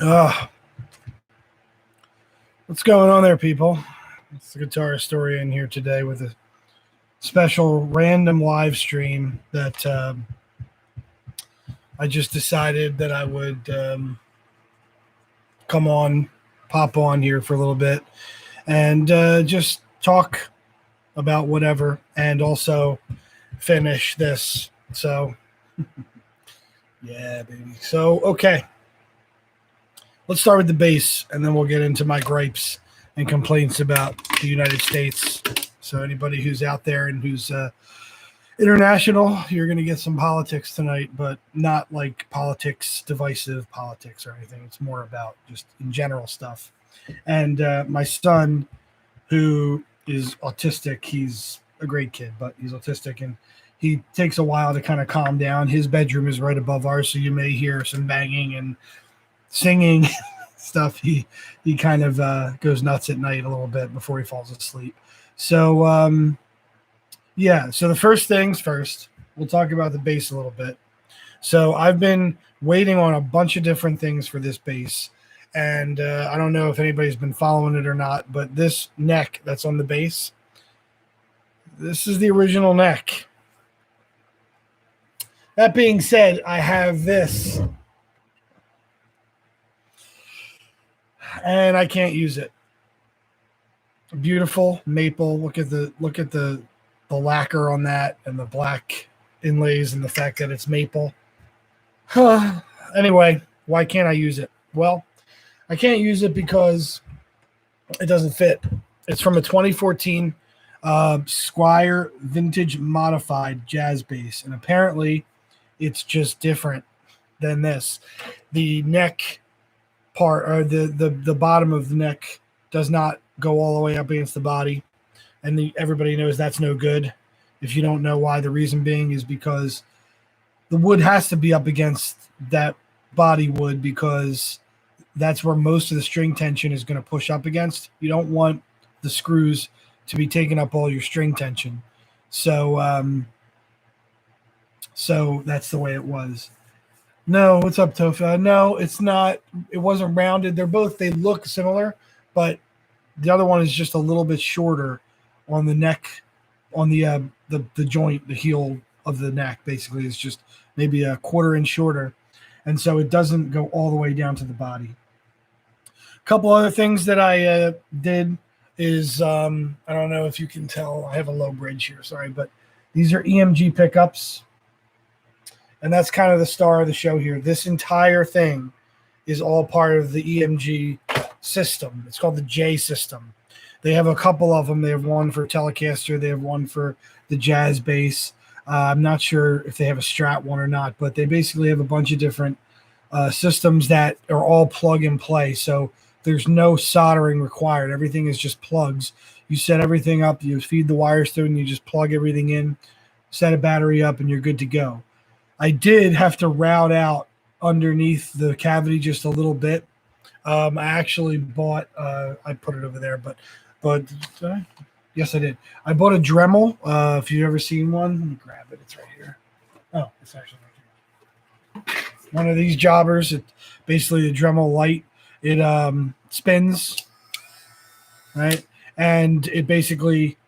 Uh, what's going on there, people? It's the Guitar Historian here today with a special random live stream that I just decided that I would pop on here for a little bit and just talk about whatever and also finish this. So, yeah, baby. So, okay. Let's start with the bass, and then we'll get into my gripes and complaints about the United States. So anybody who's out there and who's international, you're going to get some politics tonight, but not like politics, divisive politics or anything. It's more about just in general stuff. And my son, who is autistic, he's a great kid, but he's autistic, and he takes a while to kind of calm down. His bedroom is right above ours, so you may hear some banging and singing stuff. He kind of goes nuts at night a little bit before he falls asleep. So yeah, so the first things first, we'll talk about the bass a little bit. So I've been waiting on a bunch of different things for this bass, and I don't know if anybody's been following it or not, but this neck that's on the bass, this is the original neck. That being said, I have this, and I can't use it. Beautiful maple. Look at the lacquer on that and the black inlays and the fact that it's maple. Anyway, why can't I use it? Well, I can't use it because it doesn't fit. It's from a 2014 Squier Vintage Modified Jazz bass, and apparently it's just different than this. The neck part, or the bottom of the neck, does not go all the way up against the body, and everybody knows that's no good. If you don't know why, the reason being is because the wood has to be up against that body wood, because that's where most of the string tension is going to push up against. You don't want the screws to be taking up all your string tension. So so that's the way it was. No, what's up, Tofa? No, it's not. It wasn't rounded. They look similar, but the other one is just a little bit shorter on the neck, on the joint, the heel of the neck. Basically, is just maybe a quarter inch shorter, and so it doesn't go all the way down to the body. A couple other things that I did is I don't know if you can tell. I have a low bridge here, sorry, but these are Emg Pickups. And that's kind of the star of the show here. This entire thing is all part of the Emg system. It's called the J system. They have a couple of them. They have one for Telecaster. They have one for the jazz bass. I'm not sure if they have a Strat one or not, but they basically have a bunch of different systems that are all plug and play. So there's no soldering required. Everything is just plugs. You set everything up. You feed the wires through, and you just plug everything in, set a battery up, and you're good to go. I did have to route out underneath the cavity just a little bit. I actually bought, I put it over there, but yes, I did. I bought a Dremel. If you've ever seen one, let me grab it. It's right here. Oh, it's actually right here. One of these jobbers. It basically the Dremel light. It spins, right? And it basically,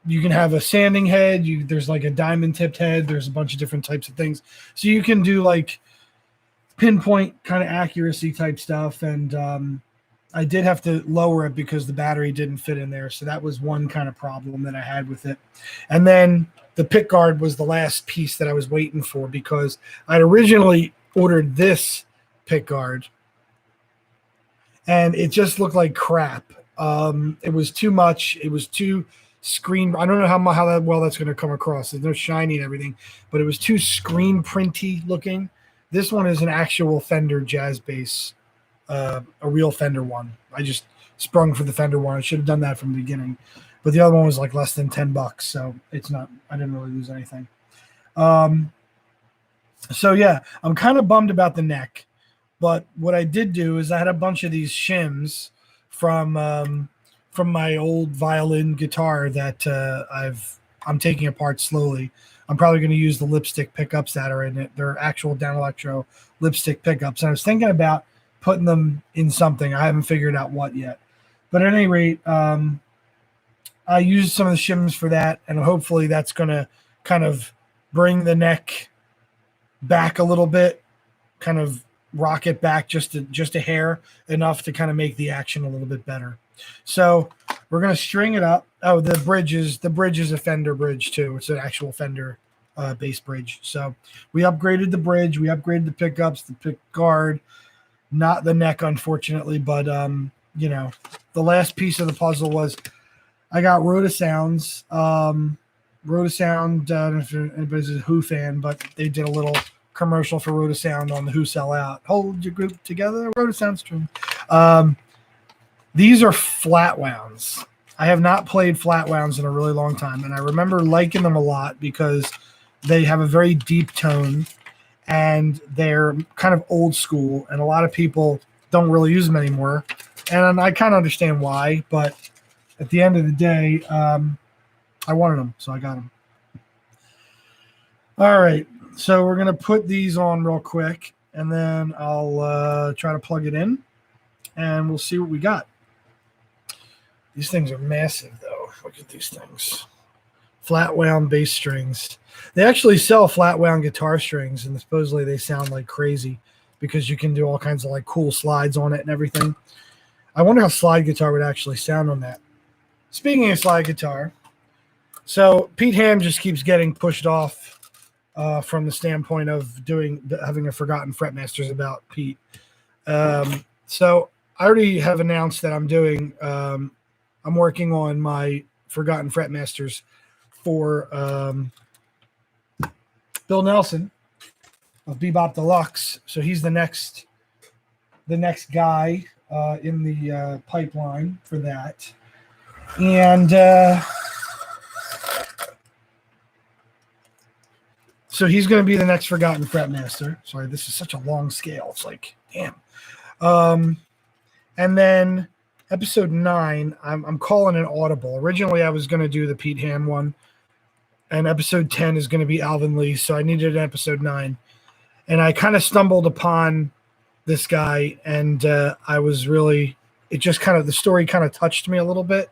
you can have a sanding head. There's like a diamond tipped head. There's a bunch of different types of things. So you can do like pinpoint kind of accuracy type stuff. And I did have to lower it because the battery didn't fit in there. So that was one kind of problem that I had with it. And then the Pickguard was the last piece that I was waiting for, because I'd originally ordered this Pickguard and it just looked like crap. It was too much. It was too screen. I don't know how that well that's going to come across. There's no shiny and everything, but it was too screen printy looking. This one is an actual Fender jazz bass, a real Fender one. I just sprung for the Fender one. I should have done that from the beginning, but the other one was like less than $10, so it's not. I didn't really lose anything. So yeah, I'm kind of bummed about the neck, but what I did do is I had a bunch of these shims from my old violin guitar that I'm taking apart slowly. I'm probably going to use the lipstick pickups that are in it. They're actual down electro lipstick pickups. And I was thinking about putting them in something. I haven't figured out what yet. But at any rate, I used some of the shims for that, and hopefully that's going to kind of bring the neck back a little bit, kind of rock it back just a hair, enough to kind of make the action a little bit better. So we're going to string it up. Oh, the bridge is a Fender bridge too. It's an actual Fender bass bridge. So we upgraded the bridge. We upgraded the pickups, the pickguard, not the neck, unfortunately. But, you know, the last piece of the puzzle was I got Rotosounds. Rotosound, I don't know if anybody's a Who fan, but they did a little commercial for Rotosound on the Who Sell Out. Hold your group together, Rotosound string. These are flat wounds. I have not played flat wounds in a really long time, and I remember liking them a lot because they have a very deep tone, and they're kind of old school, and a lot of people don't really use them anymore. And I kind of understand why, but at the end of the day, I wanted them, so I got them. All right, so we're going to put these on real quick, and then I'll try to plug it in, and we'll see what we got. These things are massive, though. Look at these things. Flat wound bass strings. They actually sell flat wound guitar strings, and supposedly they sound like crazy because you can do all kinds of like cool slides on it and everything. I wonder how slide guitar would actually sound on that. Speaking of slide guitar, so Pete Ham just keeps getting pushed off from the standpoint of having a Forgotten Fretmasters about Pete. So I already have announced that I'm working on my Forgotten Fretmasters for Bill Nelson of Bebop Deluxe. So he's the next guy in the pipeline for that. And so he's going to be the next Forgotten Fretmaster. Sorry, this is such a long scale. It's like, damn. And then episode 9, I'm calling an audible. Originally, I was going to do the Pete Ham one, and episode 10 is going to be Alvin Lee, so I needed an episode 9. And I kind of stumbled upon this guy, and the story kind of touched me a little bit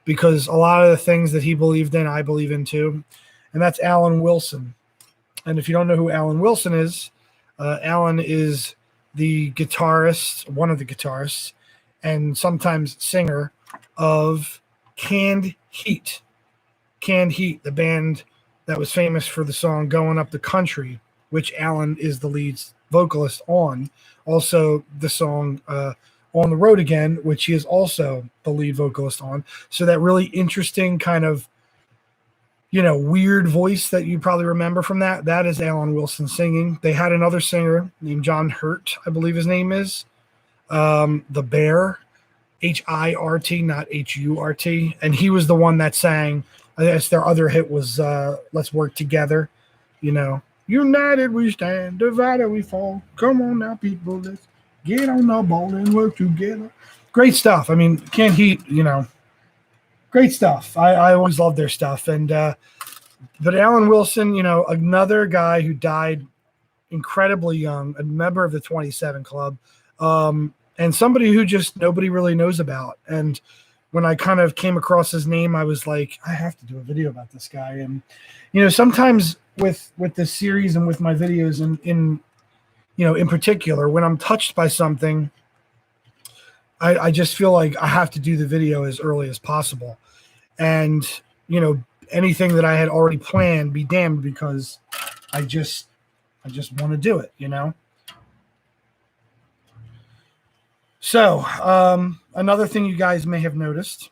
because a lot of the things that he believed in, I believe in too. And that's Alan Wilson. And if you don't know who Alan Wilson is, Alan is the guitarist, one of the guitarists, and sometimes singer of Canned Heat. Canned Heat, the band that was famous for the song Going Up the Country, which Alan is the lead vocalist on. Also, the song On the Road Again, which he is also the lead vocalist on. So that really interesting kind of, weird voice that you probably remember from that is Alan Wilson singing. They had another singer named John Hurt, I believe his name is. The Bear, Hirt, not Hurt, and he was the one that sang. I guess their other hit was "Let's Work Together." United we stand, divided we fall. Come on now, people, let's get on the ball and work together. Great stuff. I mean, Canned Heat, great stuff. I always loved their stuff, and but Alan Wilson, another guy who died incredibly young, a member of the 27 Club. And somebody who just nobody really knows about. And when I kind of came across his name, I was like, I have to do a video about this guy. And, sometimes with this series and with my videos in particular, when I'm touched by something, I just feel like I have to do the video as early as possible. And, anything that I had already planned, be damned, because I just want to do it, So, another thing you guys may have noticed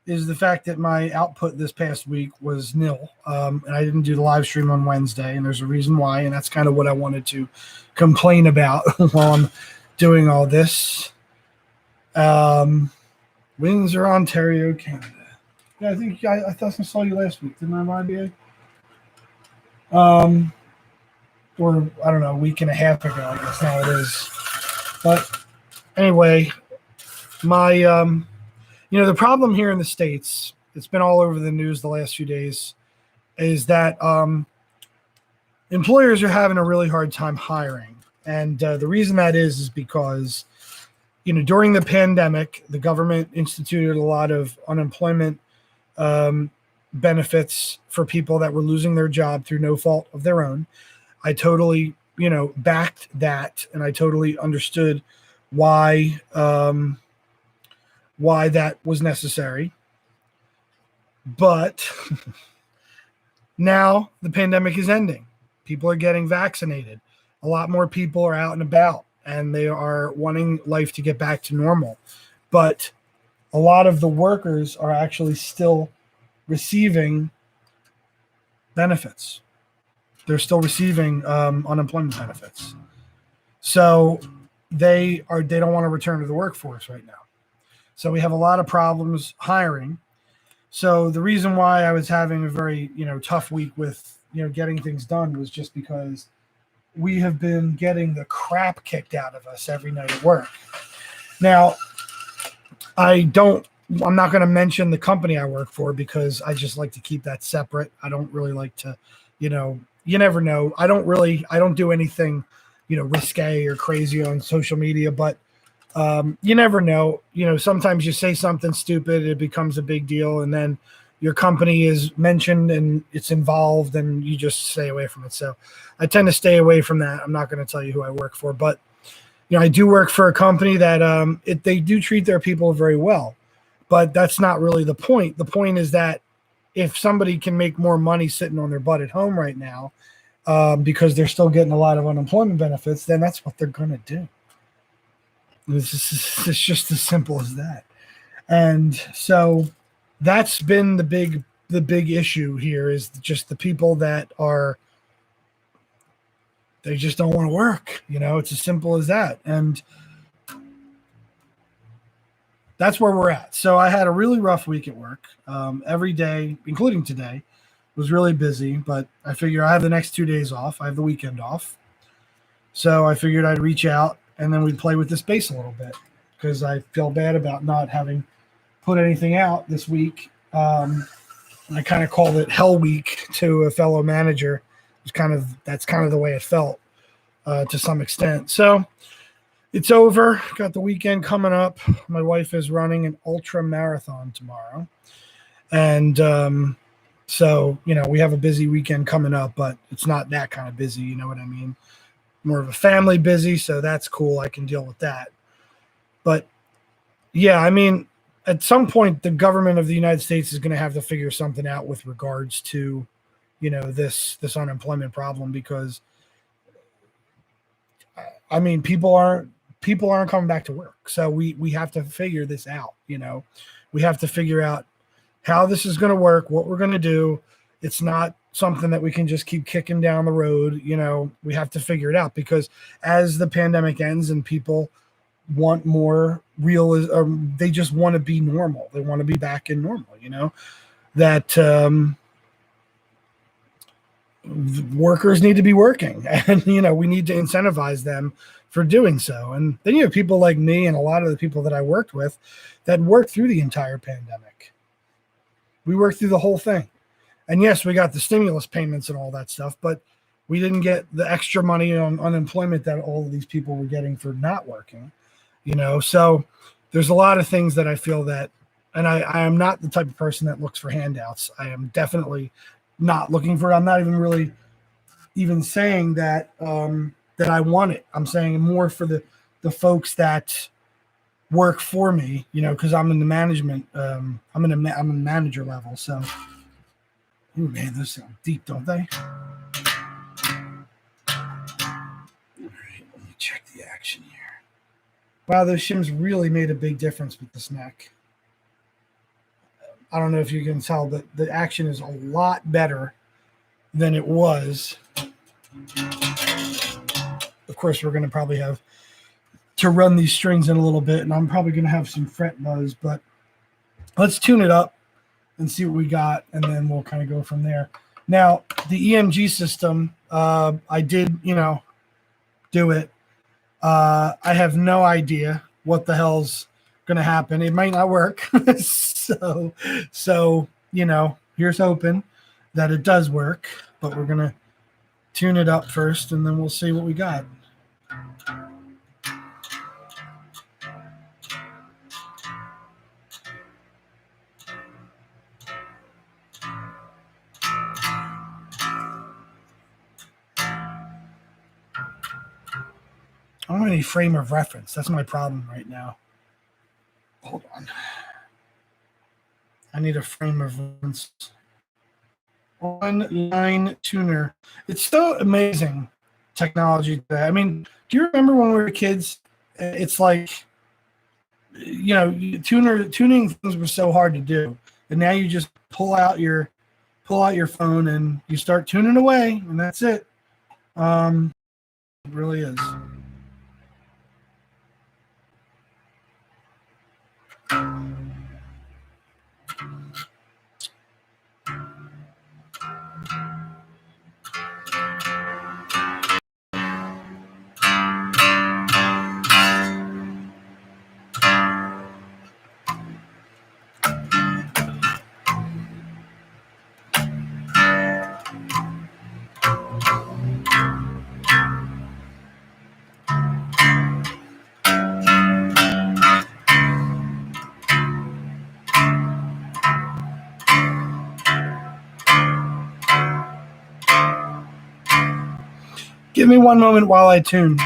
is the fact that my output this past week was nil. And I didn't do the live stream on Wednesday, and there's a reason why, and that's kind of what I wanted to complain about while I'm doing all this. Windsor, Ontario, Canada. Yeah, I thought I saw you last week, didn't I, YBA? Or, I don't know, a week and a half ago, I guess now it is. But anyway, my, the problem here in the States, it's been all over the news the last few days, is that employers are having a really hard time hiring. And the reason that is because, during the pandemic, the government instituted a lot of unemployment benefits for people that were losing their job through no fault of their own. I totally, backed that, and I totally understood why that was necessary. But now the pandemic is ending. People are getting vaccinated. A lot more people are out and about, and they are wanting life to get back to normal. But a lot of the workers are actually still receiving benefits. They're still receiving unemployment benefits. So they don't want to return to the workforce right now. So we have a lot of problems hiring. So the reason why I was having a very, tough week with, getting things done was just because we have been getting the crap kicked out of us every night at work. Now, I'm not going to mention the company I work for because I just like to keep that separate. I don't really like to, you never know. I don't do anything, risque or crazy on social media, but you never know. Sometimes you say something stupid, it becomes a big deal, and then your company is mentioned and it's involved, and you just stay away from it. So I tend to stay away from that. I'm not going to tell you who I work for, but I do work for a company that they do treat their people very well, but that's not really the point. The point is that if somebody can make more money sitting on their butt at home right now, because they're still getting a lot of unemployment benefits, then that's what they're going to do. It's just as simple as that. And so that's been the big issue here, is just the people that they just don't want to work. It's as simple as that. And that's where we're at. So I had a really rough week at work. Every day, including today, was really busy, but I figure I have the next 2 days off. I have the weekend off. So I figured I'd reach out and then we'd play with this bass a little bit, because I feel bad about not having put anything out this week. I kind of called it Hell Week to a fellow manager. That's kind of the way it felt to some extent. So it's over. Got the weekend coming up. My wife is running an ultra marathon tomorrow. And so, we have a busy weekend coming up, but it's not that kind of busy. You know what I mean? More of a family busy. So that's cool. I can deal with that. But yeah, I mean, at some point, the government of the United States is going to have to figure something out with regards to, this unemployment problem, because I mean, people aren't coming back to work. So we have to figure this out. We have to figure out how this is going to work, what we're going to do. It's not something that we can just keep kicking down the road. We have to figure it out, because as the pandemic ends and people want more real, they just want to be normal. They want to be back in normal, that workers need to be working, and, we need to incentivize them for doing so. And then you have people like me and a lot of the people that I worked with that worked through the entire pandemic. We worked through the whole thing. And yes, we got the stimulus payments and all that stuff, but we didn't get the extra money on unemployment that all of these people were getting for not working, So there's a lot of things that I feel that, and I am not the type of person that looks for handouts. I am definitely not looking for, I'm not even really even saying that, that I want it. I'm saying more for the folks that work for me, because I'm in the management, I'm in a manager level. So, oh man, those sound deep, don't they? All right, let me check the action here. Wow, those shims really made a big difference with this neck. I don't know if you can tell, but the action is a lot better than it was. Of course, we're going to probably have to run these strings in a little bit, and I'm probably going to have some fret buzz, but let's tune it up and see what we got, and then we'll kind of go from there. Now, the EMG system, I did, do it. I have no idea what the hell's going to happen. It might not work. so, here's hoping that it does work, but we're going to tune it up first, and then we'll see what we got. I don't have any frame of reference. That's my problem right now. Hold on. I need a frame of reference. Online tuner. It's so amazing technology today. I mean, do you remember when we were kids? It's like, tuning things were so hard to do, and now you just pull out your phone and you start tuning away, and that's it. It really is. Give me one moment while I tune.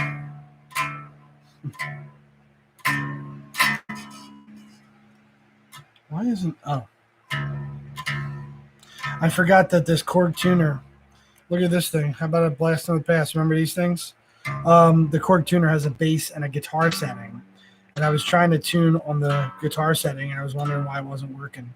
Why isn't... Oh. I forgot that this Korg tuner... Look at this thing. How about a blast from the past? Remember these things? The Korg tuner has a bass and a guitar setting. And I was trying to tune on the guitar setting, and I was wondering why it wasn't working.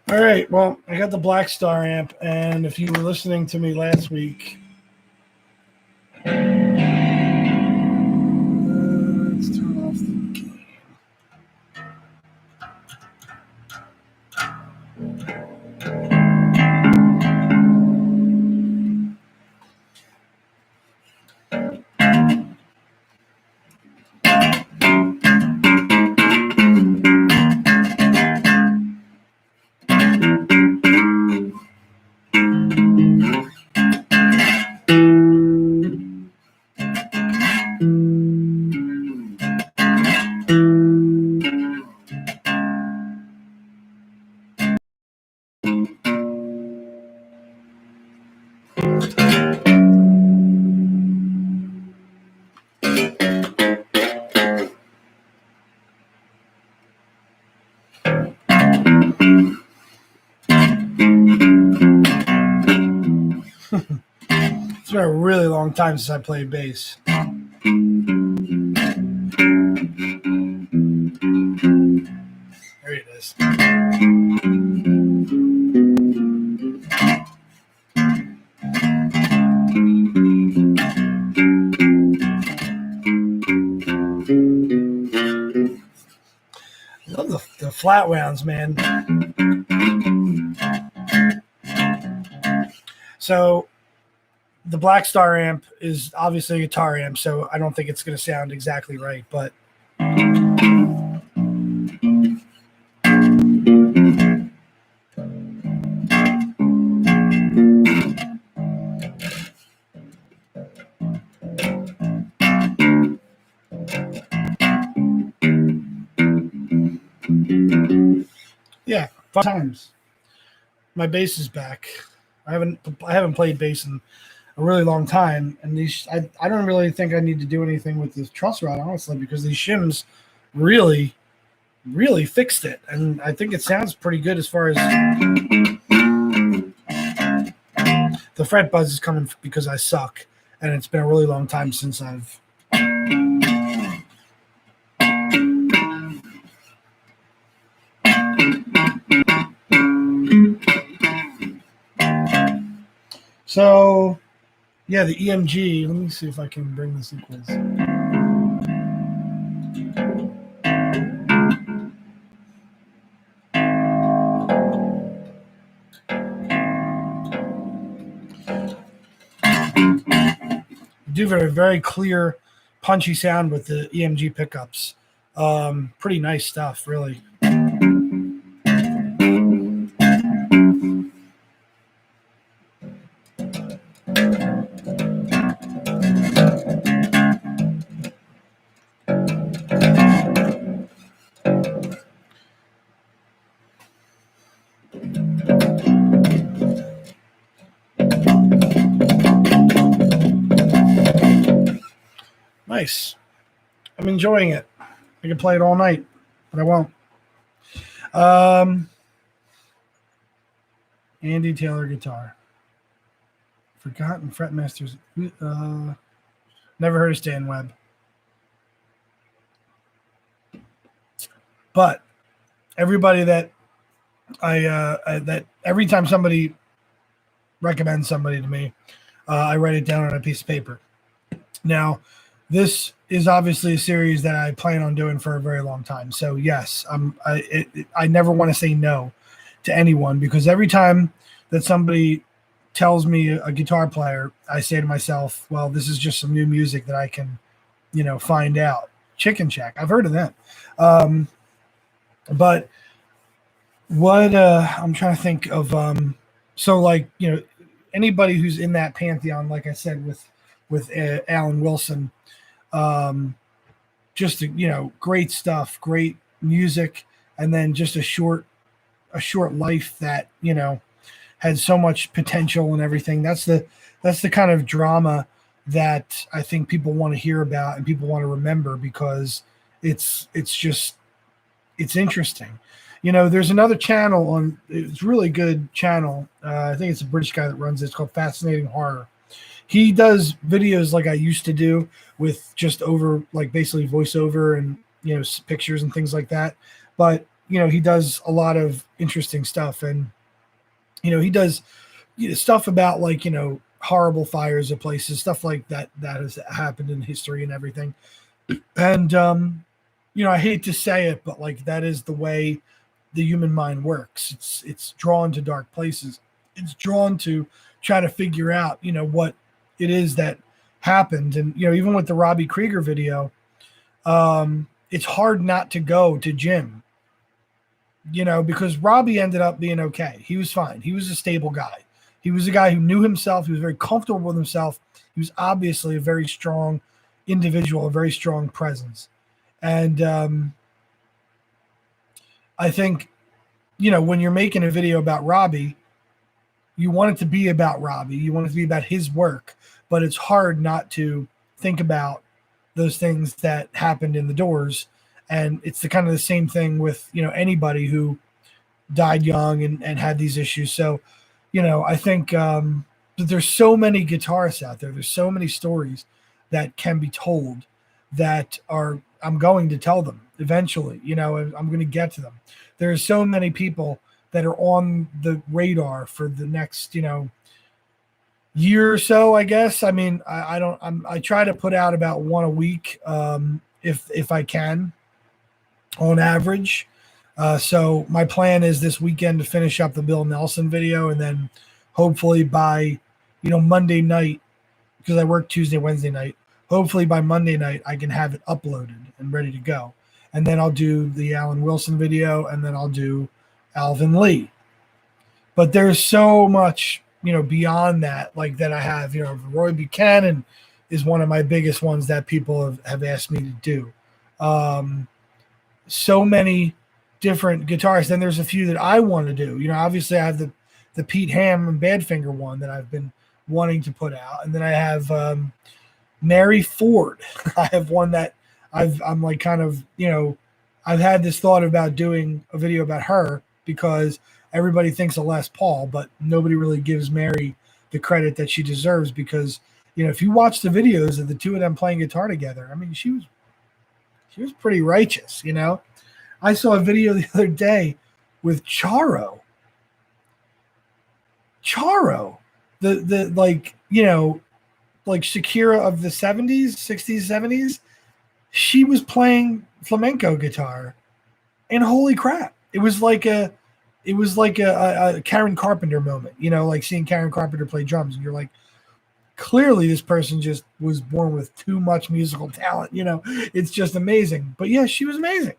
All right, well, I got the Black Star amp, and if you were listening to me last week, let's turn off the game. It's been a really long time since I played bass. There it is. I love the flat wounds, man. So the Black Star amp is obviously a guitar amp, so I don't think it's going to sound exactly right, but yeah, 5 times. My bass is back. I haven't played bass in a really long time, and I don't really think I need to do anything with this truss rod, honestly, because these shims really fixed it, and I think it sounds pretty good as far as the fret buzz is coming because I suck, and it's been a really long time since I've so Yeah, the EMG. Let me see if I can bring this equals. Do have a very clear, punchy sound with the EMG pickups. Pretty nice stuff, really. Nice. I'm enjoying it. I can play it all night, but I won't. Andy Taylor guitar. Forgotten Fretmasters. Never heard of Stan Webb. But everybody that that every time somebody recommends somebody to me, I write it down on a piece of paper. Now, this is obviously a series that I plan on doing for a very long time. So yes, I never want to say no to anyone, because every time that somebody tells me a guitar player, I say to myself, well, this is just some new music that I can, find out. Chicken Shack, I've heard of them. But what I'm trying to think of, so like, anybody who's in that pantheon, like I said, with Alan Wilson, just great stuff, great music, and then just a short life that had so much potential and everything. That's the kind of drama that I think people want to hear about and people want to remember, because it's interesting. There's another channel on, it's a really good channel. I think it's a British guy that runs it. It's called Fascinating Horror. He does videos like I used to do, with just over, like, basically voiceover and, pictures and things like that. But, he does a lot of interesting stuff. And, he does stuff about, like, horrible fires of places, stuff like that has happened in history and everything. And, I hate to say it, but, like, that is the way the human mind works. It's drawn to dark places. It's drawn to try to figure out, what it is that happened. And, even with the Robbie Krieger video, it's hard not to go to Jim, because Robbie ended up being okay. He was fine. He was a stable guy. He was a guy who knew himself. He was very comfortable with himself. He was obviously a very strong individual, a very strong presence. And I think, when you're making a video about Robbie, you want it to be about Robbie. You want it to be about his work, but it's hard not to think about those things that happened in the Doors. And it's the kind of the same thing with, anybody who died young and had these issues. So, I think that there's so many guitarists out there. There's so many stories that can be told that I'm going to tell them eventually. I'm going to get to them. There's so many people that are on the radar for the next, year or so, I guess. I mean, I try to put out about one a week, if I can, on average. So my plan is this weekend to finish up the Bill Nelson video, and then hopefully by, Monday night, because I work Tuesday, Wednesday night, hopefully by Monday night I can have it uploaded and ready to go. And then I'll do the Alan Wilson video, and then I'll do Alvin Lee. But there's so much, beyond that, like that I have, Roy Buchanan is one of my biggest ones that people have asked me to do. So many different guitarists. Then there's a few that I want to do. Obviously I have the Pete Ham and Badfinger one that I've been wanting to put out. And then I have Mary Ford. I have one that I'm like kind of, I've had this thought about doing a video about her, because everybody thinks of Les Paul, but nobody really gives Mary the credit that she deserves, because, if you watch the videos of the two of them playing guitar together, I mean, she was pretty righteous, I saw a video the other day with Charo, the like, like Shakira of the 70s, 60s, 70s, she was playing flamenco guitar, and holy crap, it was like a Karen Carpenter moment, like seeing Karen Carpenter play drums, and you're like, clearly this person just was born with too much musical talent. It's just amazing. But yeah, she was amazing.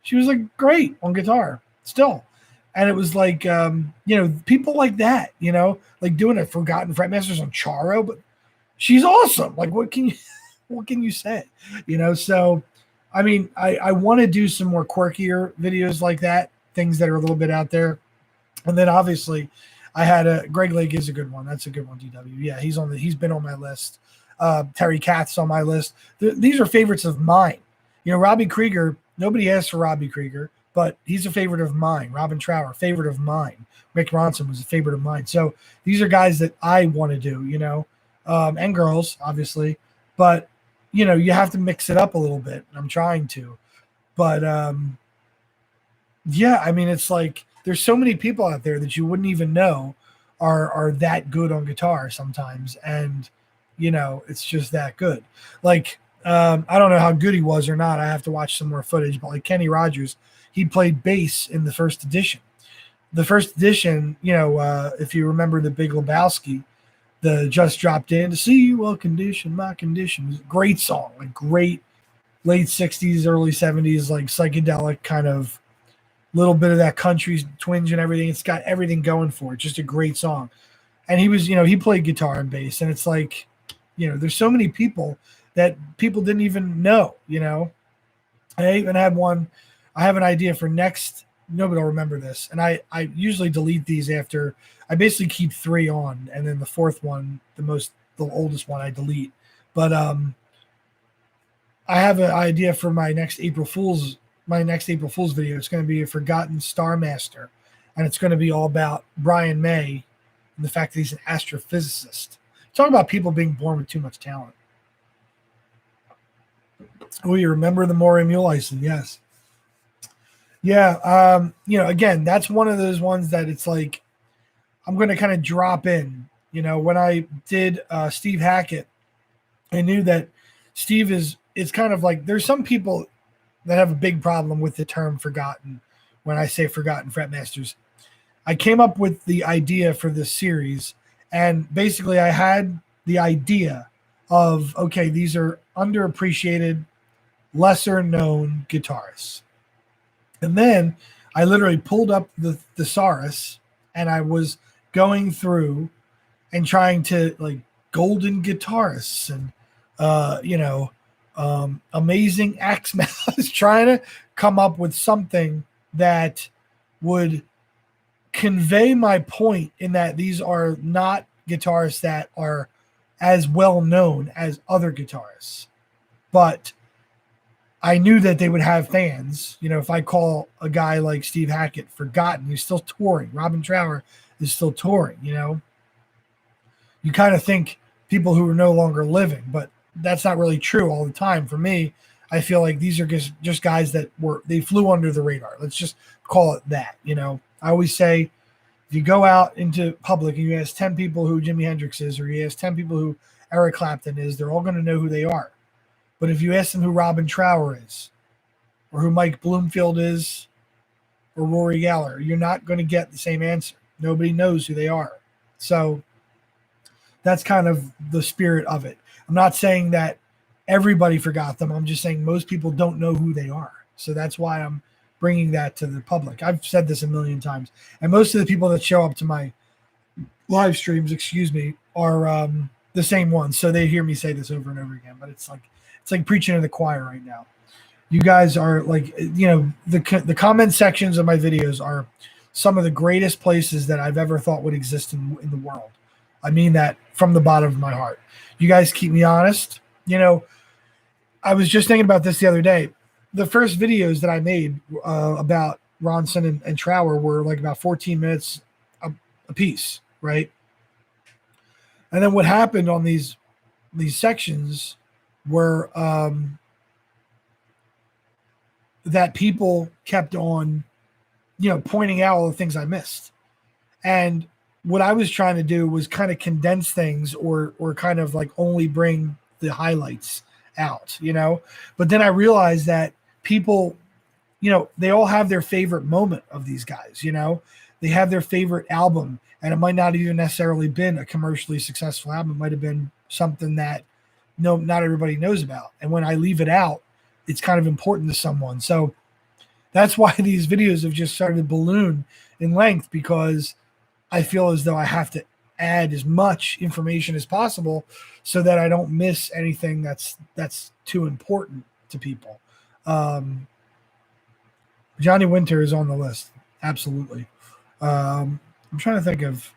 She was like great on guitar still. And it was like, people like that, like doing a Forgotten Fretmasters on Charo, but she's awesome. Like, what can you say? So, I mean, I want to do some more quirkier videos like that, things that are a little bit out there. And then obviously I had Greg Lake is a good one. That's a good one, DW. Yeah, he's been on my list. Terry Kath's on my list. These are favorites of mine. Robbie Krieger, nobody asked for Robbie Krieger, but he's a favorite of mine. Robin Trower, favorite of mine. Rick Ronson was a favorite of mine. So these are guys that I want to do, and girls, obviously. But, you have to mix it up a little bit. I'm trying to. But, yeah, I mean, it's like there's so many people out there that you wouldn't even know are that good on guitar sometimes. And, it's just that good. Like, I don't know how good he was or not. I have to watch some more footage. But like Kenny Rogers, he played bass in the first edition. The first edition, if you remember the Big Lebowski, the Just Dropped In to See You Well Condition, My Condition, was a great song, like great late 60s, early 70s, like psychedelic kind of little bit of that country twinge and everything. It's got everything going for it. Just a great song. And he was, he played guitar and bass. And it's like, there's so many people that people didn't even know, I even had one. I have an idea for next. Nobody will remember this. And I usually delete these after. I basically keep 3 on. And then the fourth one, the oldest one, I delete. But I have an idea for my next April Fool's video. It's going to be a Forgotten Star Master, and it's going to be all about Brian May and the fact that he's an astrophysicist. Talk about people being born with too much talent. Oh, you remember the Maury Muleisen? Yes. Yeah. Again, that's one of those ones that it's like I'm going to kind of drop in. When I did Steve Hackett, I knew that Steve it's kind of like there's some people that have a big problem with the term forgotten. When I say Forgotten Fretmasters, I came up with the idea for this series, and basically I had the idea of, okay, these are underappreciated, lesser known guitarists. And then I literally pulled up the thesaurus, and I was going through and trying to like golden guitarists and amazing axemen. I was trying to come up with something that would convey my point in that these are not guitarists that are as well known as other guitarists. But I knew that they would have fans. If I call a guy like Steve Hackett forgotten, he's still touring. Robin Trower is still touring, You kind of think people who are no longer living, but that's not really true all the time. For me, I feel like these are just guys that they flew under the radar. Let's just call it that. I always say, if you go out into public and you ask 10 people who Jimi Hendrix is, or you ask 10 people who Eric Clapton is, they're all going to know who they are. But if you ask them who Robin Trower is, or who Mike Bloomfield is, or Rory Gallagher, you're not going to get the same answer. Nobody knows who they are. So that's kind of the spirit of it. I'm not saying that everybody forgot them. I'm just saying most people don't know who they are. So that's why I'm bringing that to the public. I've said this a million times. And most of the people that show up to my live streams, are the same ones. So they hear me say this over and over again. But it's like preaching to the choir right now. You guys are like, the comment sections of my videos are some of the greatest places that I've ever thought would exist in the world. I mean that from the bottom of my heart. You guys keep me honest. I was just thinking about this the other day. The first videos that I made about Ronson and Trower were like about 14 minutes a piece, right? And then what happened on these sections were that people kept on, pointing out all the things I missed. And what I was trying to do was kind of condense things, or kind of like only bring the highlights out, But then I realized that people, they all have their favorite moment of these guys, They have their favorite album, and it might not even necessarily been a commercially successful album. It might have been something that not everybody knows about. And when I leave it out, it's kind of important to someone. So that's why these videos have just started to balloon in length, because I feel as though I have to add as much information as possible so that I don't miss anything that's too important to people. Johnny Winter is on the list. Absolutely. I'm trying to think of.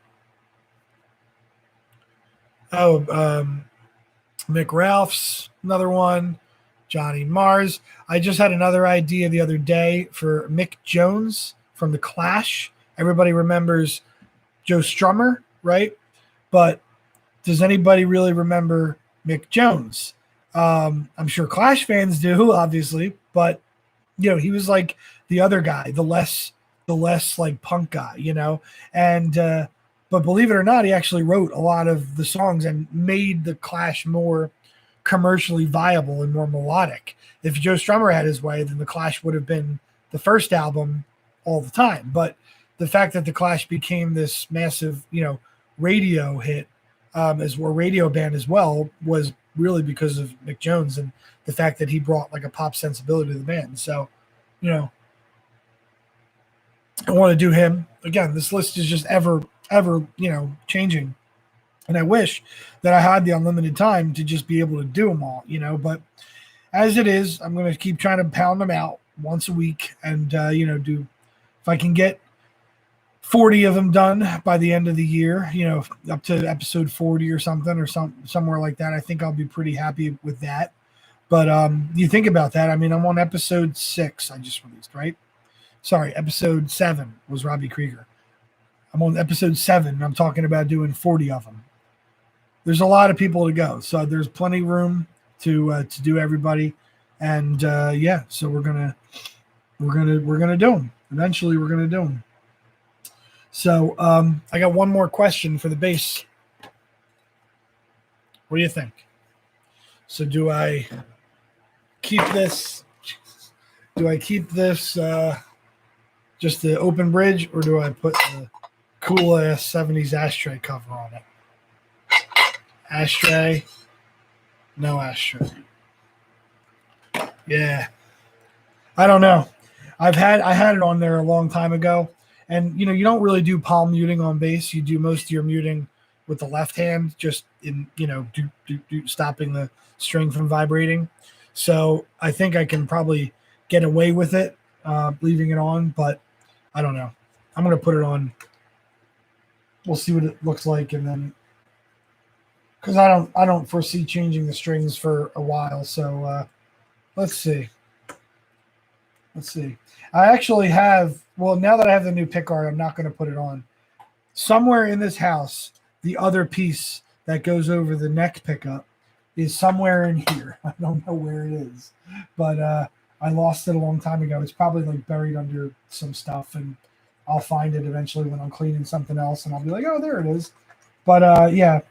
Mick Ralph's another one. Johnny Mars. I just had another idea the other day for Mick Jones from The Clash. Everybody remembers Joe Strummer, right? But does anybody really remember Mick Jones? I'm sure Clash fans do, obviously, but he was like the other guy, the less like punk guy, and but believe it or not, he actually wrote a lot of the songs and made the Clash more commercially viable and more melodic. If Joe Strummer had his way, then the Clash would have been the first album all the time. But the fact that the Clash became this massive, radio hit, as a radio band as well, was really because of Mick Jones and the fact that he brought like a pop sensibility to the band. So, I want to do him again. This list is just ever, changing. And I wish that I had the unlimited time to just be able to do them all, but as it is, I'm going to keep trying to pound them out once a week and, do, if I can get 40 of them done by the end of the year, up to episode 40 or something, or somewhere like that. I think I'll be pretty happy with that. But you think about that. I mean, I'm on episode 6 I just released, right? Sorry, episode 7 was Robbie Krieger. I'm on episode 7, and I'm talking about doing 40 of them. There's a lot of people to go, so there's plenty of room to do everybody, and so we're gonna do them. Eventually, we're gonna do them. So I got one more question for the bass. What do you think? So do I keep this? Do I keep this just the open bridge, or do I put the cool ass 70s ashtray cover on it? Ashtray, no ashtray. Yeah, I don't know. I had it on there a long time ago, and you don't really do palm muting on bass. You do most of your muting with the left hand, just in stopping the string from vibrating. So I think I can probably get away with it, leaving it on, but I don't know. I'm gonna put it on. We'll see what it looks like, and then because I don't foresee changing the strings for a while. So let's see. I actually have. Well, now that I have the new Pickguard, I'm not going to put it on. Somewhere in this house, the other piece that goes over the neck pickup is somewhere in here. I don't know where it is, but I lost it a long time ago. It's probably like buried under some stuff, and I'll find it eventually when I'm cleaning something else, and I'll be like, oh, there it is. But yeah,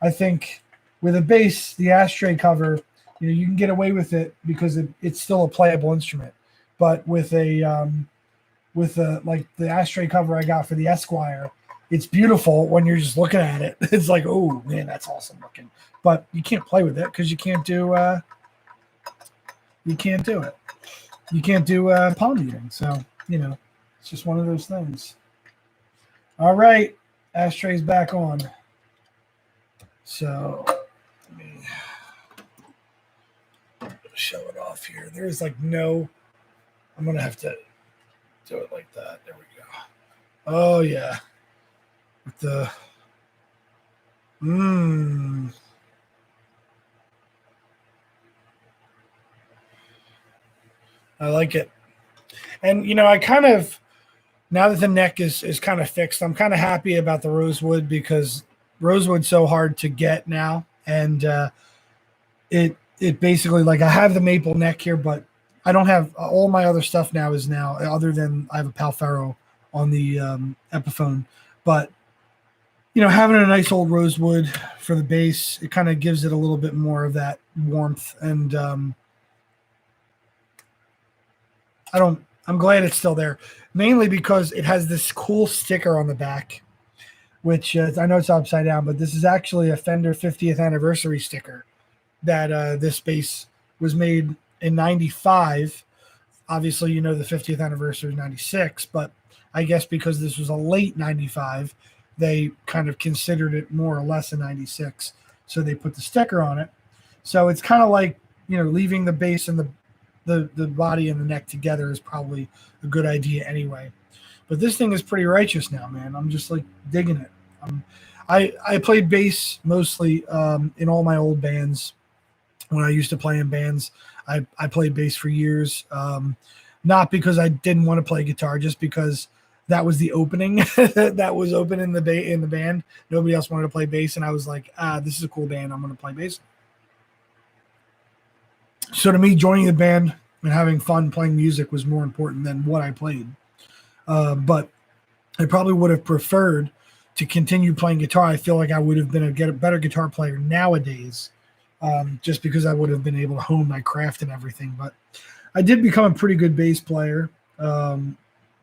I think with a bass, the ashtray cover, you can get away with it because it's still a playable instrument. But with like the ashtray cover I got for the Esquire, it's beautiful when you're just looking at it. It's like, oh man, that's awesome looking. But you can't play with it because you can't do it. You can't do palm muting. So it's just one of those things. All right, ashtray's back on. So let me show it off here. There's like no. I'm gonna have to do it like that. There we go. Oh yeah. With the I like it. And I kind of, now that the neck is kind of fixed, I'm kind of happy about the rosewood because rosewood's so hard to get now. And it basically, like, I have the maple neck here, but I don't have all my other stuff now other than I have a Palfaro on the Epiphone, but having a nice old rosewood for the bass, it kind of gives it a little bit more of that warmth. And I'm glad it's still there, mainly because it has this cool sticker on the back, which I know it's upside down, but this is actually a Fender 50th anniversary sticker that this bass was made in 95. Obviously, the 50th anniversary is 96, but I guess because this was a late 95, they kind of considered it more or less a 96. So they put the sticker on it. So it's kind of like, leaving the bass and the body and the neck together is probably a good idea anyway. But this thing is pretty righteous now, man. I'm just like digging it. I played bass mostly in all my old bands. When I used to play in bands, I played bass for years. Not because I didn't want to play guitar, just because that was the opening that was open in the band. Nobody else wanted to play bass, and I was like, this is a cool band. I'm going to play bass. So to me, joining the band and having fun playing music was more important than what I played. But I probably would have preferred to continue playing guitar. I feel like I would have been a better guitar player nowadays, just because I would have been able to hone my craft and everything. But I did become a pretty good bass player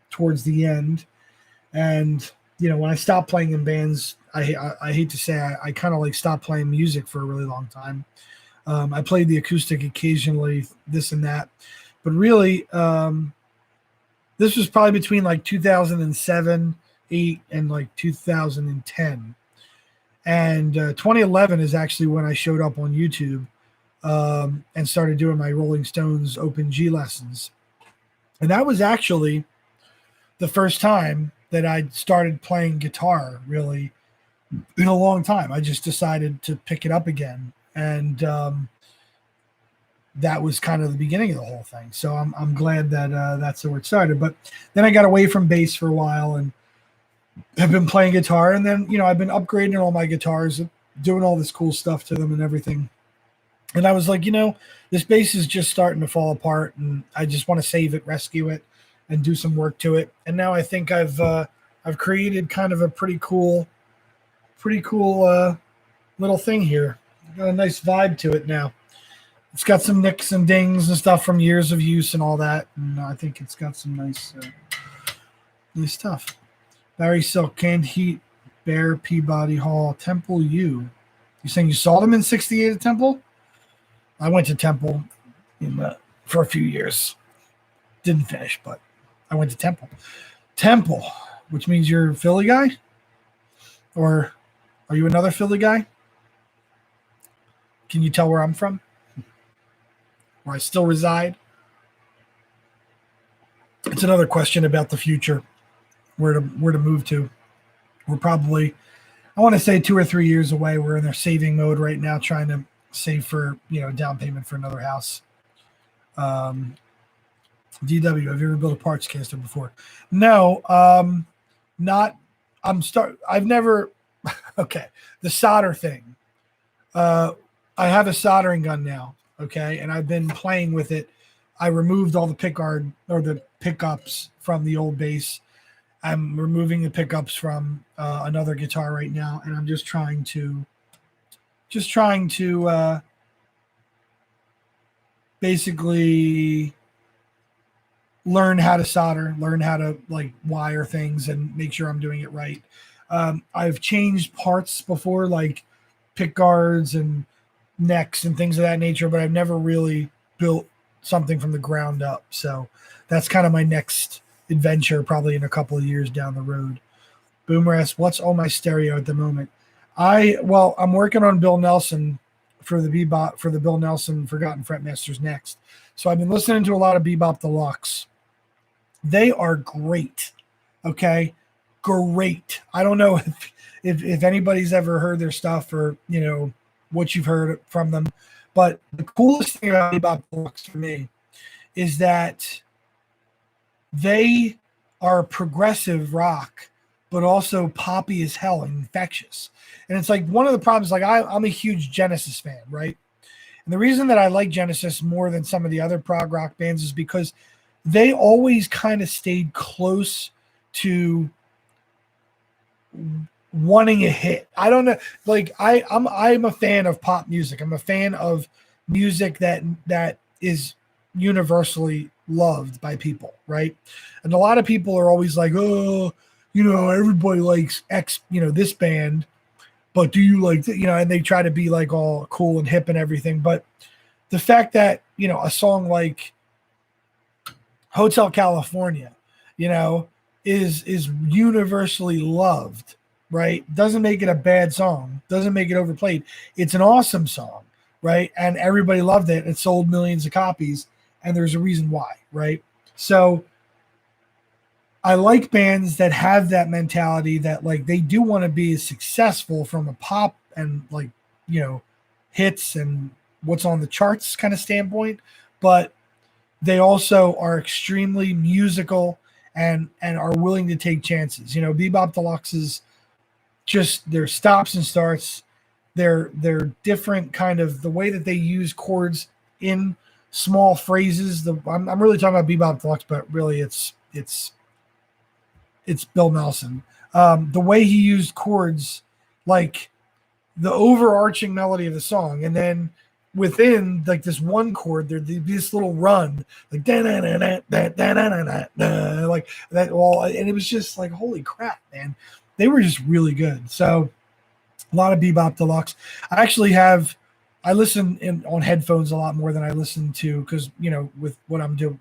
towards the end. And, when I stopped playing in bands, I hate to say I kind of like stopped playing music for a really long time. I played the acoustic occasionally, this and that. But really, this was probably between like 2007, 8, and like 2010. And 2011 is actually when I showed up on YouTube and started doing my Rolling Stones Open G lessons. And that was actually the first time that I started playing guitar really in a long time. I just decided to pick it up again. And that was kind of the beginning of the whole thing. So I'm glad that that's where it started. But then I got away from bass for a while and have been playing guitar. And then, I've been upgrading all my guitars, doing all this cool stuff to them and everything. And I was like, this bass is just starting to fall apart, and I just want to save it, rescue it, and do some work to it. And now I think I've created kind of a pretty cool little thing here. Got a nice vibe to it now. It's got some nicks and dings and stuff from years of use and all that. And I think it's got some nice stuff. Barry Silk, Canned Heat, Bear, Peabody Hall, Temple U. You saying you saw them in 68 at Temple? I went to Temple for a few years. Didn't finish, but I went to Temple. Temple, which means you're a Philly guy? Or are you another Philly guy? Can you tell where I'm from? Where I still reside? It's another question about the future, where to move to. We're probably, I want to say 2 or 3 years away. We're in their saving mode right now, trying to save for down payment for another house. DW, have you ever built a parts caster before? No, not. I've never. Okay, the solder thing. I have a soldering gun now. Okay, and I've been playing with it. I removed all the Pickguard or the pickups from the old bass. I'm removing the pickups from another guitar right now, and I'm just trying to basically learn how to solder, learn how to like wire things, and make sure I'm doing it right. I've changed parts before, like pick guards and necks and things of that nature, but I've never really built something from the ground up. So that's kind of my next adventure, probably in a couple of years down the road. Boomer asks, what's on my stereo at the moment? I'm working on Bill Nelson for the Bebop, for the Bill Nelson Forgotten Fretmasters next. So I've been listening to a lot of Bebop Deluxe. They are great. Okay. Great. I don't know if anybody's ever heard their stuff or, what you've heard from them, but the coolest thing about Bebop Deluxe for me is that they are progressive rock, but also poppy as hell and infectious. And it's like one of the problems, like I'm a huge Genesis fan, right? And the reason that I like Genesis more than some of the other prog rock bands is because they always kind of stayed close to wanting a hit. I don't know. Like I'm a fan of pop music. I'm a fan of music that is universally loved by people, right? And a lot of people are always like, oh, everybody likes X, this band, but do you like, and they try to be like all cool and hip and everything. But the fact that, a song like Hotel California, is universally loved, right? Doesn't make it a bad song, doesn't make it overplayed. It's an awesome song, right? And everybody loved it. It sold millions of copies, and there's a reason why, right? So I like bands that have that mentality that like they do want to be successful from a pop and like, hits and what's on the charts kind of standpoint, but they also are extremely musical and are willing to take chances. Bebop Deluxe is just their stops and starts, their different kind of the way that they use chords in small phrases. I'm really talking about Bebop Deluxe, but really it's Bill Nelson. The way he used chords, like the overarching melody of the song, and then within like this one chord, there'd be this little run, like like that all, and it was just like, holy crap, man. They were just really good. So a lot of Bebop Deluxe. I listen on headphones a lot more than I listen to, because with what I'm doing,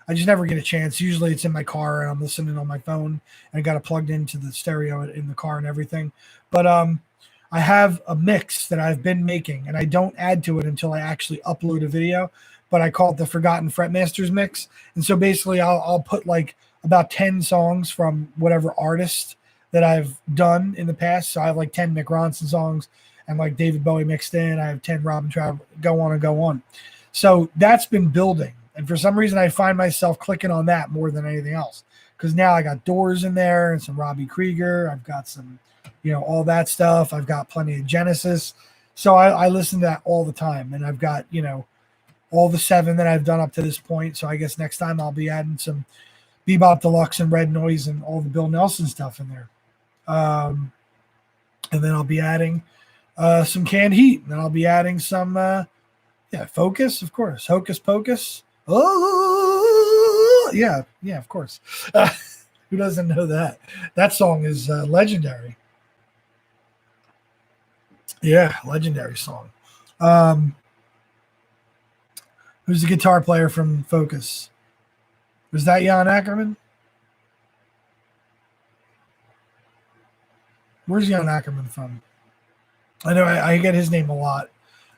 I just never get a chance. Usually it's in my car and I'm listening on my phone, and I got it plugged into the stereo in the car and everything. But I have a mix that I've been making, and I don't add to it until I actually upload a video, but I call it the Forgotten Fretmasters mix. And so basically I'll put like about 10 songs from whatever artist that I've done in the past. So I have like 10 Mick Ronson songs and like David Bowie mixed in. I have 10 Robin Trout, go on and go on. So that's been building. And for some reason I find myself clicking on that more than anything else, because now I got Doors in there and some Robbie Krieger. I've got some, all that stuff. I've got plenty of Genesis. So I listen to that all the time. And I've got, all the 7 that I've done up to this point. So I guess next time I'll be adding some Bebop Deluxe and Red Noise and all the Bill Nelson stuff in there. And then I'll be adding some Canned Heat. And then I'll be adding some, Focus, of course. Hocus Pocus. Oh, yeah, of course. Who doesn't know that? That song is legendary. Yeah, legendary song. Who's the guitar player from Focus? Was that Jan Ackerman? Where's Jan Ackerman from? I know I get his name a lot.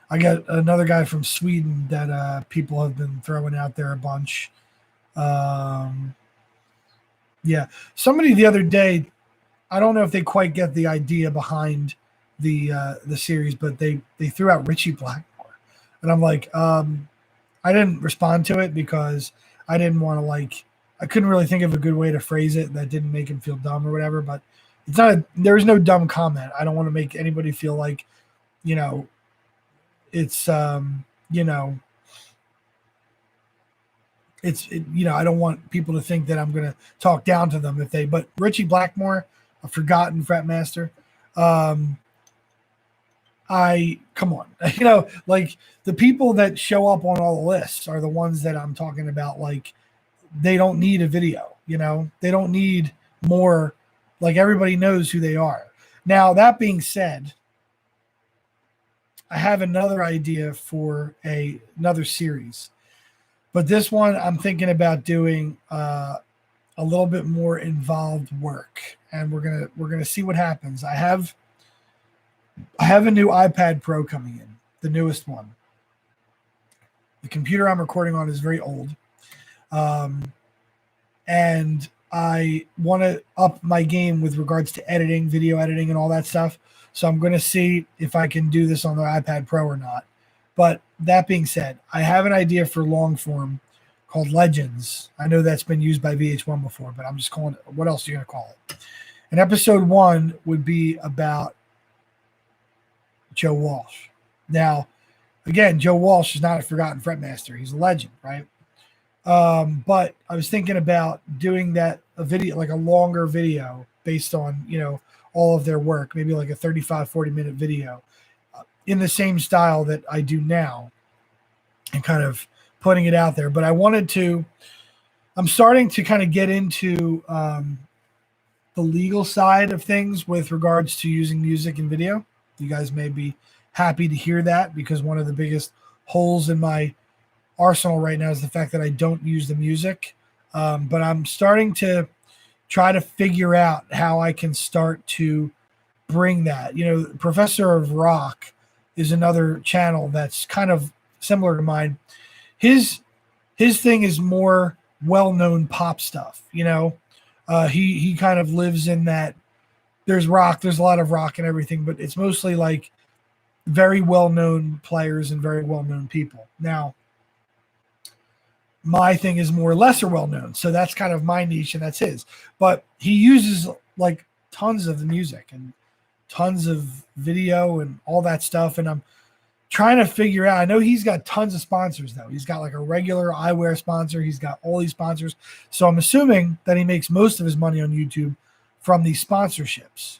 I got another guy from Sweden that people have been throwing out there a bunch. Somebody the other day, I don't know if they quite get the idea behind the series, but they threw out Richie Blackmore, and I'm like, I didn't respond to it because I didn't want to I couldn't really think of a good way to phrase it that didn't make him feel dumb or whatever. But there's no dumb comment. I don't want to make anybody feel like, it's I don't want people to think that I'm going to talk down to them but Richie Blackmore, a forgotten fretmaster. Come on, like the people that show up on all the lists are the ones that I'm talking about. Like, they don't need a video, they don't need more. Like, everybody knows who they are. Now, that being said, I have another idea for another series, but this one I'm thinking about doing a little bit more involved work, and we're gonna see what happens. I have a new iPad Pro coming in, the newest one. The computer I'm recording on is very old, and I want to up my game with regards to editing, video editing, and all that stuff. So I'm going to see if I can do this on the iPad Pro or not. But that being said, I have an idea for long form called Legends. I know that's been used by VH1 before, but I'm just calling it. What else are you going to call it? And episode 1 would be about Joe Walsh. Now, again, Joe Walsh is not a forgotten fretmaster. He's a legend, right? But I was thinking about doing a video, like a longer video, based on, all of their work, maybe like a 35, 40-minute video in the same style that I do now, and kind of putting it out there. But I'm starting to kind of get into the legal side of things with regards to using music and video. You guys may be happy to hear that, because one of the biggest holes in my arsenal right now is the fact that I don't use the music. But I'm starting to try to figure out how I can start to bring that. Professor of Rock is another channel that's kind of similar to mine. His thing is more well-known pop stuff. He kind of lives in that. There's rock, there's a lot of rock and everything, but it's mostly like very well-known players and very well-known people. Now, my thing is more lesser well-known, so that's kind of my niche, and that's his. But he uses like tons of the music and tons of video and all that stuff, and I'm trying to figure out. I know he's got tons of sponsors, though. He's got like a regular eyewear sponsor. He's got all these sponsors. So I'm assuming that he makes most of his money on YouTube from these sponsorships,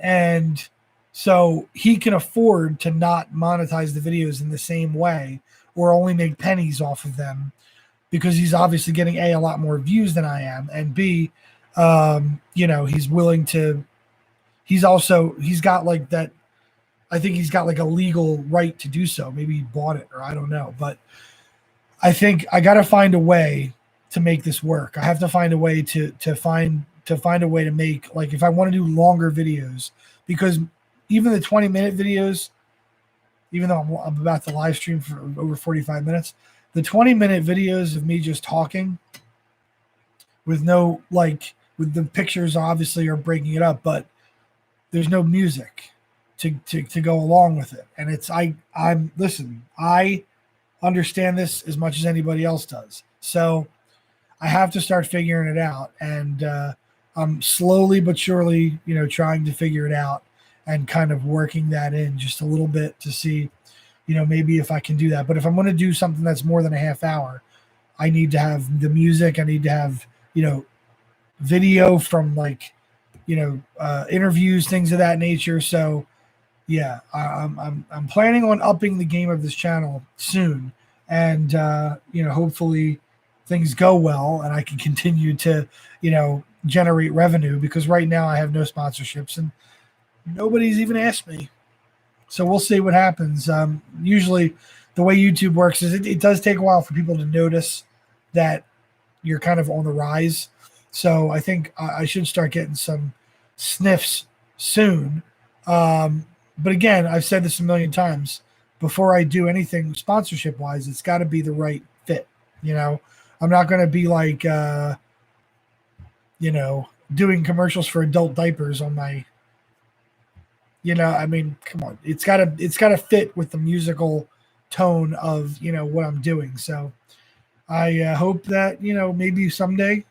and so he can afford to not monetize the videos in the same way, or only make pennies off of them, because he's obviously getting a lot more views than I am, and B, he's willing to. He's got like that. I think he's got like a legal right to do so. Maybe he bought it, or I don't know. But I think I got to find a way to make this work. I have to find a way to find a way to make, like, if I want to do longer videos, because even the 20-minute videos, even though I'm about to live stream for over 45 minutes, the 20-minute videos of me just talking with no, like, with the pictures obviously are breaking it up, but there's no music to go along with it. And it's, listen, I understand this as much as anybody else does. So I have to start figuring it out. And I'm slowly but surely, trying to figure it out and kind of working that in just a little bit to see, maybe if I can do that. But if I'm going to do something that's more than a half hour, I need to have the music. I need to have, video from like, interviews, things of that nature. So yeah, I'm planning on upping the game of this channel soon, and hopefully things go well and I can continue to generate revenue, because right now I have no sponsorships and nobody's even asked me. So we'll see what happens. Usually the way YouTube works is it does take a while for people to notice that you're kind of on the rise. So I think I should start getting some sniffs soon. But again, I've said this a million times. Before I do anything sponsorship wise, it's got to be the right fit. I'm not going to be like, doing commercials for adult diapers on my, come on, it's got to fit with the musical tone of, what I'm doing. So I hope that, maybe someday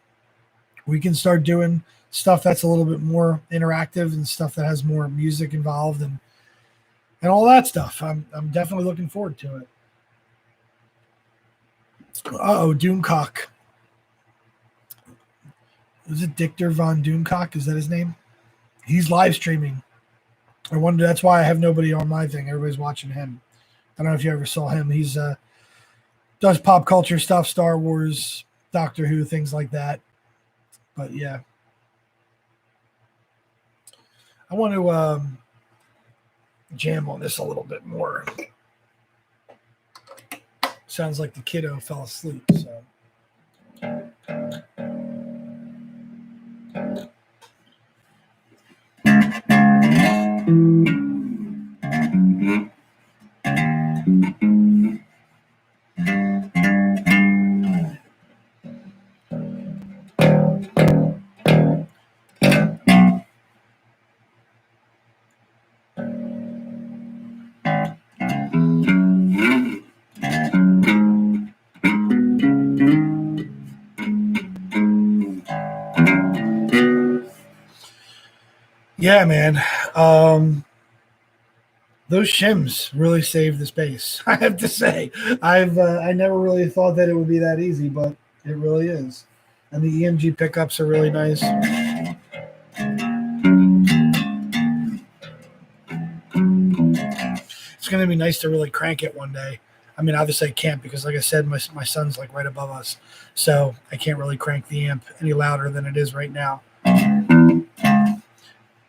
we can start doing stuff that's a little bit more interactive and stuff that has more music involved and all that stuff. I'm definitely looking forward to it. Doomcock. Is it Dictor von Doomcock? Is that his name? He's live streaming. I wonder, that's why I have nobody on my thing. Everybody's watching him. I don't know if you ever saw him. He's does pop culture stuff, Star Wars, Doctor Who, things like that. But yeah. I want to jam on this a little bit more. Sounds like the kiddo fell asleep. So. Yeah, man. Those shims really saved the space. I have to say, I never really thought that it would be that easy, but it really is. And the Emg pickups are really nice. going to be nice to really crank it one day. I mean, obviously I can't because, like I said, my son's like right above us, so I can't really crank the amp any louder than it is right now.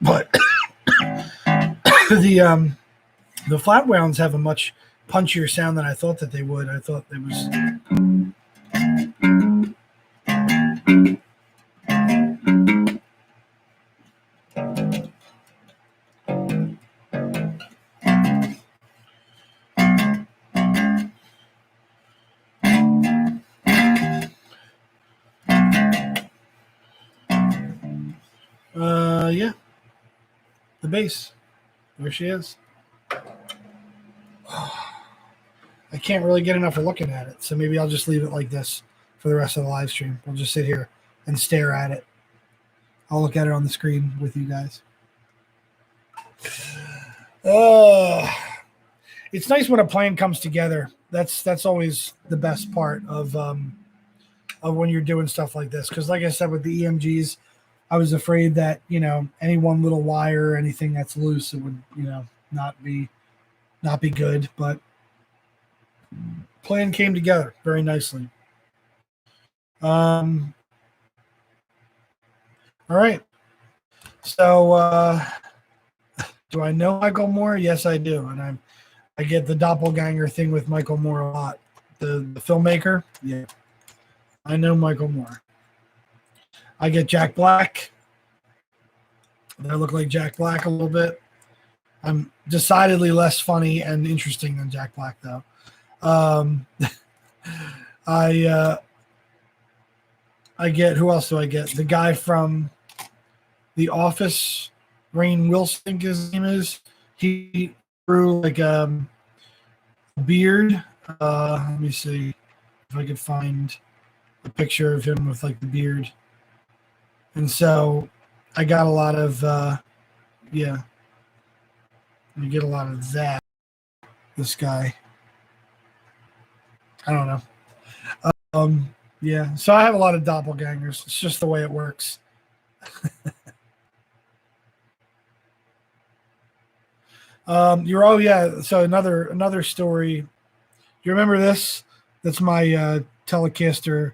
But the flat wounds have a much punchier sound than I thought that they would. I thought it was. Yeah, the bass. There she is. I can't really get enough of looking at it, so maybe I'll just leave it like this for the rest of the live stream. We'll just sit here and stare at it. I'll look at it on the screen with you guys. It's nice when a plan comes together. That's always the best part of when you're doing stuff like this. Because, like I said, with the EMGs, I was afraid that any one little wire or anything that's loose, it would not be good. But plan came together very nicely. All right. So, do I know Michael Moore? Yes, I do, and I get the doppelganger thing with Michael Moore a lot. The filmmaker, yeah, I know Michael Moore. I get Jack Black. I look like Jack Black a little bit. I'm decidedly less funny and interesting than Jack Black, though. I get, who else do I get? The guy from The Office, Rainn Wilson, I think his name is. He grew like a beard. Let me see if I could find a picture of him with like the beard. And so I got a lot of, yeah, I get a lot of that. This guy. I don't know. Yeah, so I have a lot of doppelgangers. It's just the way it works. So another story. Do you remember this? That's my Telecaster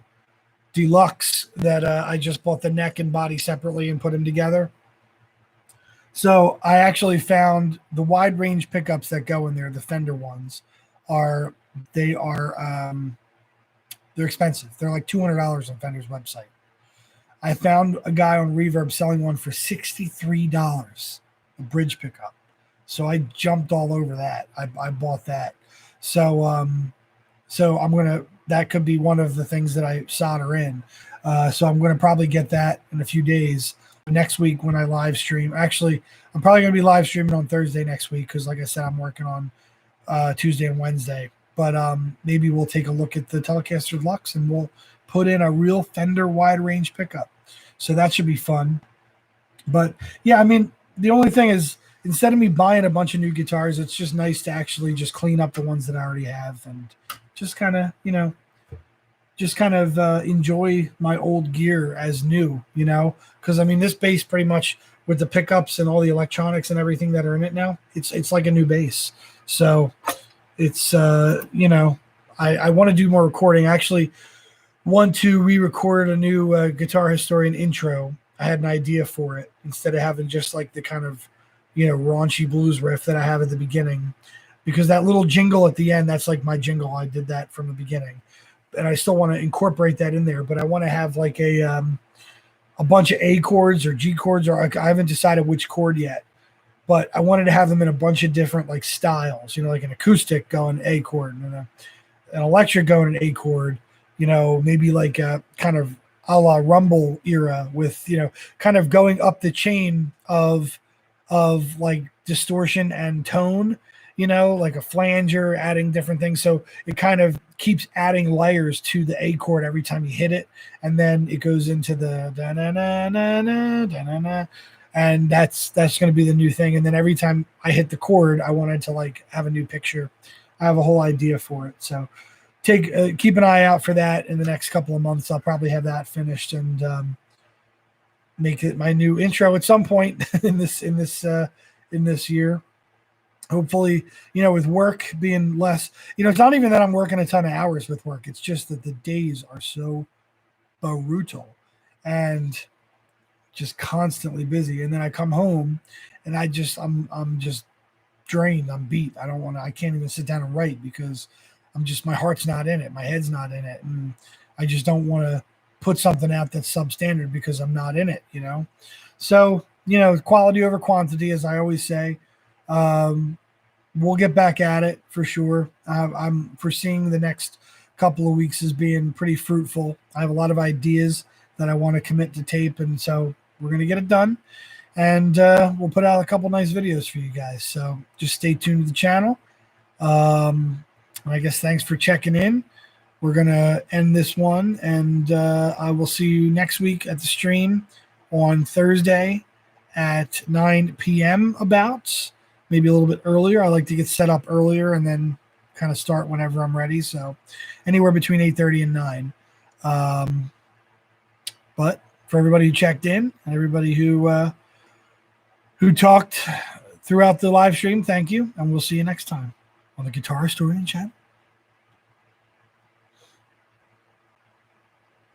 Deluxe that I just bought the neck and body separately and put them together. So I actually found the wide range pickups that go in there, the Fender ones, they're expensive. They're like $200 on Fender's website. I found a guy on Reverb selling one for $63, a bridge pickup. So I jumped all over that. I bought that. So that could be one of the things that I solder in. So I'm going to probably get that in a few days. Next week when I live stream. Actually, I'm probably going to be live streaming on Thursday next week because, like I said, I'm working on Tuesday and Wednesday. But maybe we'll take a look at the Telecaster Deluxe and we'll put in a real Fender wide range pickup. So that should be fun. But yeah, I mean, the only thing is, instead of me buying a bunch of new guitars, it's just nice to actually just clean up the ones that I already have and just kind of, enjoy my old gear as new, because I mean, this bass pretty much with the pickups and all the electronics and everything that are in it now, it's like a new bass. So it's, I want to do more recording. I actually want to re-record a new Guitar Historian intro. I had an idea for it instead of having just like the kind of, raunchy blues riff that I have at the beginning, because that little jingle at the end, that's like my jingle. I did that from the beginning, and I still want to incorporate that in there, but I want to have like a bunch of A chords or G chords, or I haven't decided which chord yet, but I wanted to have them in a bunch of different like styles, like an acoustic going A chord and an electric going an A chord, maybe like a kind of a la Rumble era with, kind of going up the chain of like distortion and tone, like a flanger, adding different things. So it kind of keeps adding layers to the A chord every time you hit it. And then it goes into the da-na-na-na-na, da-na-na. And that's going to be the new thing. And then every time I hit the chord, I wanted to like have a new picture. I have a whole idea for it. So keep an eye out for that in the next couple of months. I'll probably have that finished and make it my new intro at some point in this year. hopefully, with work being less, it's not even that I'm working a ton of hours with work. It's just that the days are so brutal and just constantly busy. And then I come home and I'm just drained. I'm beat. I can't even sit down and write because my heart's not in it. My head's not in it. And I just don't want to put something out that's substandard because I'm not in it, So, quality over quantity, as I always say. We'll get back at it for sure. I'm foreseeing the next couple of weeks as being pretty fruitful. I have a lot of ideas that I want to commit to tape, and so we're going to get it done. And we'll put out a couple nice videos for you guys. So just stay tuned to the channel. I guess thanks for checking in. We're going to end this one, and I will see you next week at the stream on Thursday at 9 p.m. about. Maybe a little bit earlier. I like to get set up earlier and then kind of start whenever I'm ready. So anywhere between 8:30 and 9. But for everybody who checked in and everybody who talked throughout the live stream, thank you. And we'll see you next time on the Guitar Historian Channel.